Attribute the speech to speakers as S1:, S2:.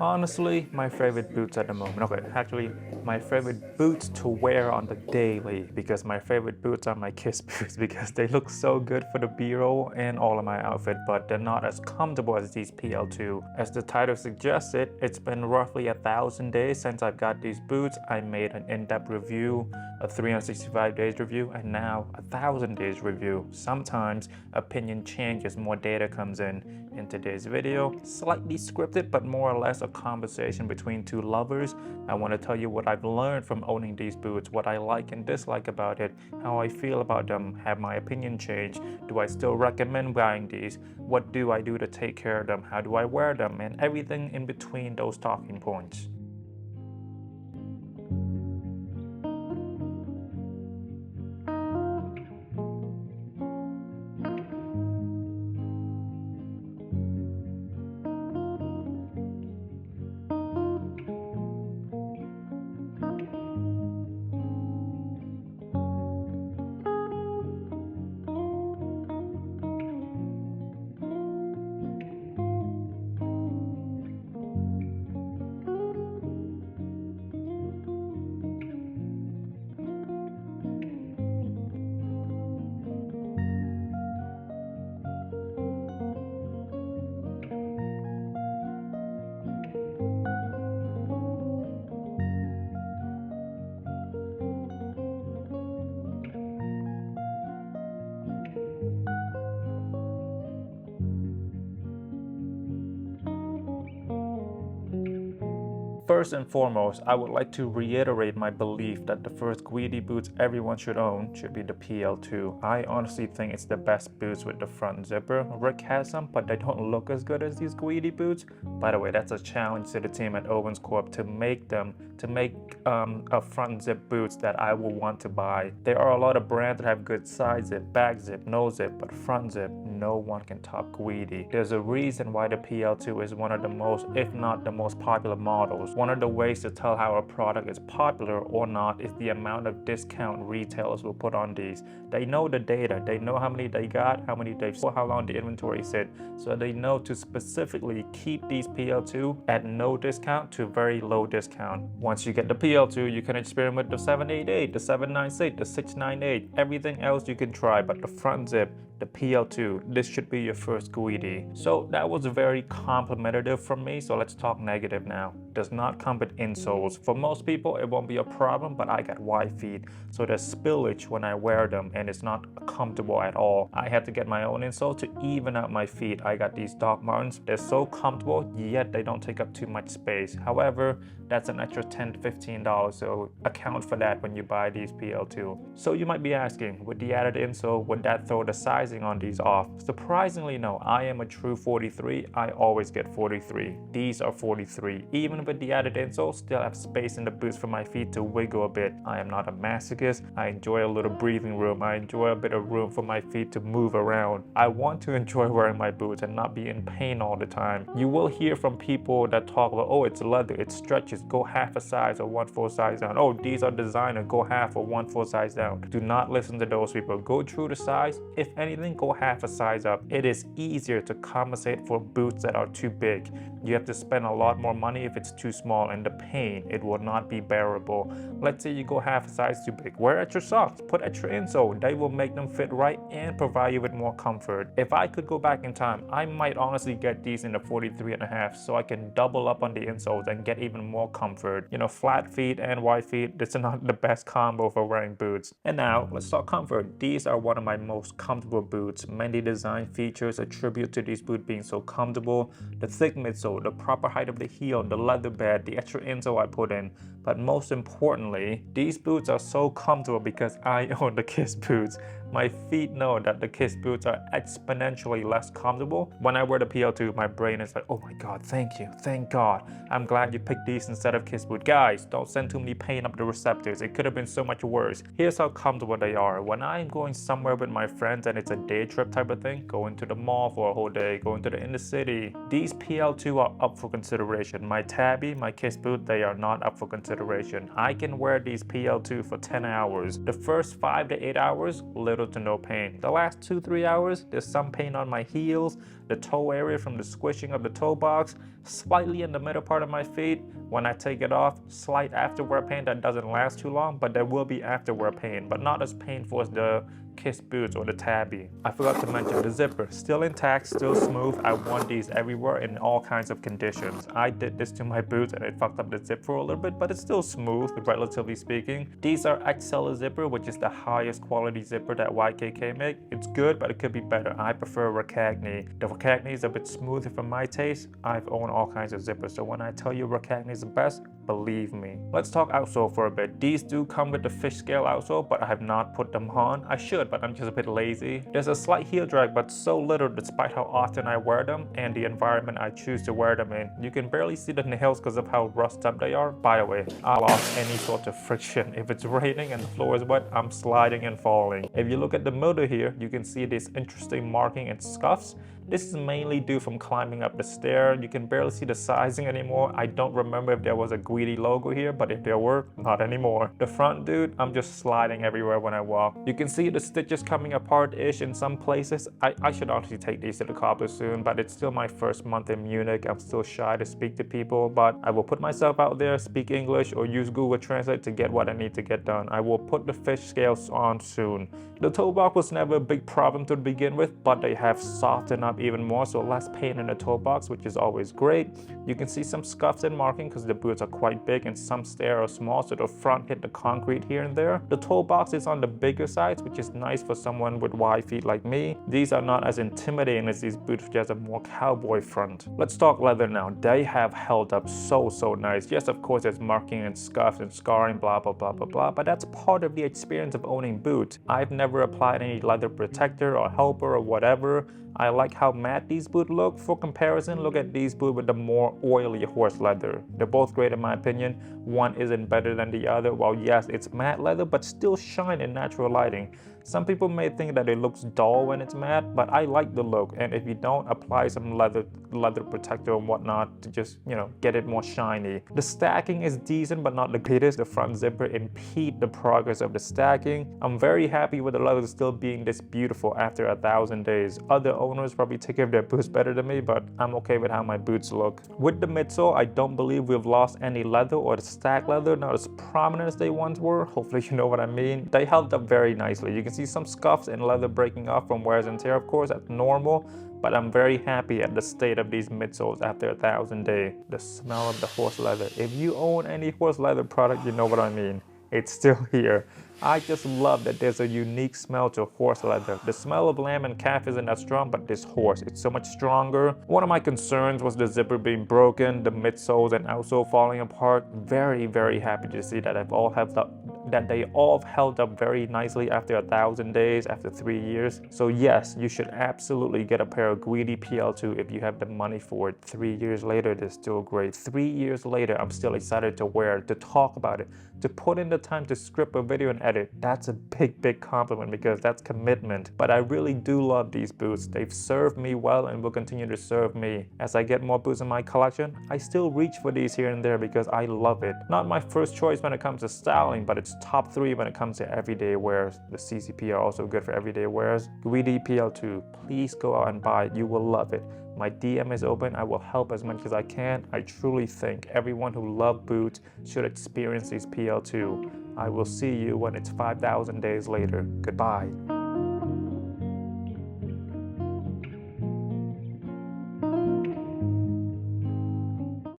S1: Honestly, my favorite boots at the moment. Okay, actually, my favorite boots to wear on the daily, because my favorite boots are my Kiss boots because they look so good for the B-roll and all of my outfit, but they're not as comfortable as these PL2. As the title suggested, it's been roughly 1,000 days since I've got these boots. I made an in-depth review, a 365 days review, and now 1,000 days review. Sometimes opinion changes, more data comes in. In today's video, slightly scripted but more or less a conversation between two lovers. I want to tell you what I've learned from owning these boots, what I like and dislike about it, how I feel about them, have my opinion changed, do I still recommend buying these, what do I do to take care of them, how do I wear them, and everything in between those talking points. First and foremost, I would like to reiterate my belief that the first Guidi boots everyone should own should be the PL2. I honestly think it's the best boots with the front zipper. Rick has some, but they don't look as good as these Guidi boots. By the way, that's a challenge to the team at Owens Corp to make a front zip boots that I will want to buy. There are a lot of brands that have good side zip, back zip, nose zip, but front zip, no one can top Guidi. There's a reason why the PL2 is one of the most, if not the most popular models. One of the ways to tell how a product is popular or not is the amount of discount retailers will put on these. They know the data, they know how many they got, how many they've sold, how long the inventory sit, so they know to specifically keep these PL2 at no discount to very low discount. Once you get the PL2, you can experiment with the 788, the 798, the 698, everything else you can try, but the front zip, the PL2, this should be your first Guidi. So that was very complimentary from me, so let's talk negative now. Does not come with insoles. For most people, it won't be a problem, but I got wide feet, so there's spillage when I wear them and it's not comfortable at all. I had to get my own insole to even out my feet. I got these Doc Martens. They're so comfortable, yet they don't take up too much space. However, that's an extra $10 to $15, so account for that when you buy these PL2. So you might be asking, with the added insole, would that throw the sizing on these off? Surprisingly, no. I am a true 43. I always get 43. These are 43. Even with the added insole, still have space in the boots for my feet to wiggle a bit. I am not a masochist. I enjoy a little breathing room. I enjoy a bit of room for my feet to move around. I want to enjoy wearing my boots and not be in pain all the time. You will hear from people that talk about, oh, it's leather, it stretches, go half a size or 1 full size down. Oh, these are designer, go half or 1 full size down. Do not listen to those people. Go true to size. If anything, go half a size up. It is easier to compensate for boots that are too big. You have to spend a lot more money if it's too small, and the pain, it will not be bearable. Let's say you go half a size too big. Wear extra socks, put extra insole. They will make them fit right and provide you with more comfort. If I could go back in time, I might honestly get these in the 43.5 so I can double up on the insoles and get even more comfort. You know, flat feet and wide feet, this is not the best combo for wearing boots. And now, let's talk comfort. These are one of my most comfortable boots. Many design features attribute to these boots being so comfortable. The thick midsole, the proper height of the heel, the leather bed, the extra insole I put in. But most importantly, these boots are so comfortable because I own the Kiss boots. My feet know that the Kiss boots are exponentially less comfortable. When I wear the PL2, my brain is like, oh my God, thank you, thank God. I'm glad you picked these instead of Kiss boot. Guys, don't send too many pain up the receptors. It could have been so much worse. Here's how comfortable they are. When I'm going somewhere with my friends and it's a day trip type of thing, going to the mall for a whole day, going to the inner city, these PL2 are up for consideration. My Tabby, my Kiss boot, they are not up for consideration. I can wear these PL2 for 10 hours. The first 5 to 8 hours, literally little to no pain. The last 2-3 hours, there's some pain on my heels, the toe area from the squishing of the toe box, slightly in the middle part of my feet. When I take it off, slight afterwear pain that doesn't last too long, but there will be afterwear pain, but not as painful as the Kiss boots or the Tabby. I forgot to mention the zipper, still intact, still smooth. I want these everywhere in all kinds of conditions. I did this to my boots and it fucked up the zip for a little bit, but it's still smooth, relatively speaking. These are XL zipper, which is the highest quality zipper that YKK make. It's good, but it could be better. I prefer Rakagni. The Rakagni is a bit smoother for my taste. I've owned all kinds of zippers, so when I tell you Rakagni is the best, believe me. Let's talk outsole for a bit. These do come with the fish scale outsole, but I have not put them on. I should, but I'm just a bit lazy. There's a slight heel drag, but so little despite how often I wear them and the environment I choose to wear them in. You can barely see the nails because of how rusted up they are. By the way, I lost any sort of friction. If it's raining and the floor is wet, I'm sliding and falling. If you look at the middle here, you can see this interesting marking and scuffs. This is mainly due from climbing up the stair. You can barely see the sizing anymore. I don't remember if there was a Guidi logo here, but if there were, not anymore. The front, dude, I'm just sliding everywhere when I walk. You can see the stitches coming apart-ish in some places. I should honestly take these to the cobbler soon, but it's still my first month in Munich. I'm still shy to speak to people, but I will put myself out there, speak English, or use Google Translate to get what I need to get done. I will put the fish scales on soon. The toe box was never a big problem to begin with, but they have softened up even more, so less pain in the toe box, which is always great. You can see some scuffs and marking because the boots are quite big and some stair are small, so the front hit the concrete here and there. The toe box is on the bigger sides, which is nice for someone with wide feet like me. These are not as intimidating as these boots, which has a more cowboy front. Let's talk leather now. They have held up so nice. Yes, of course, there's marking and scuffs and scarring, blah blah blah blah blah, but that's part of the experience of owning boots. I've never applied any leather protector or helper or whatever. I like how matte these boots look. For comparison, look at these boots with the more oily horse leather. They're both great in my opinion. One isn't better than the other. Well, yes, it's matte leather, but still shine in natural lighting. Some people may think that it looks dull when it's matte, but I like the look. And if you don't, apply some leather protector and whatnot to just, get it more shiny. The stacking is decent, but not the greatest. The front zipper impede the progress of the stacking. I'm very happy with the leather still being this beautiful after 1,000 days. Other owners probably take care of their boots better than me, but I'm okay with how my boots look. With the midsole, I don't believe we've lost any leather or the stack leather, not as prominent as they once were. Hopefully you know what I mean. They held up very nicely. You can see some scuffs and leather breaking off from wear and tear, of course, that's normal, but I'm very happy at the state of these midsoles after 1,000 days. The smell of the horse leather. If you own any horse leather product, you know what I mean. It's still here. I just love that there's a unique smell to horse leather. The smell of lamb and calf isn't that strong, but this horse, it's so much stronger. One of my concerns was the zipper being broken, the midsoles and outsole falling apart. Very happy to see that they all held up very nicely after 1,000 days, after 3 years. So yes, you should absolutely get a pair of Guidi PL2 if you have the money for it. 3 years later, they're still great. 3 years later, I'm still excited to wear it, to talk about it, to put in the time to script a video and edit. That's a big compliment because that's commitment. But I really do love these boots. They've served me well and will continue to serve me. As I get more boots in my collection, I still reach for these here and there because I love it. Not my first choice when it comes to styling, but it's top 3 when it comes to everyday wears. The CCP are also good for everyday wears. Guidi PL2, please go out and buy it. You will love it. My DM is open. I will help as much as I can. I truly think everyone who loves boots should experience these PL2. I will see you when it's 5,000 days later. Goodbye.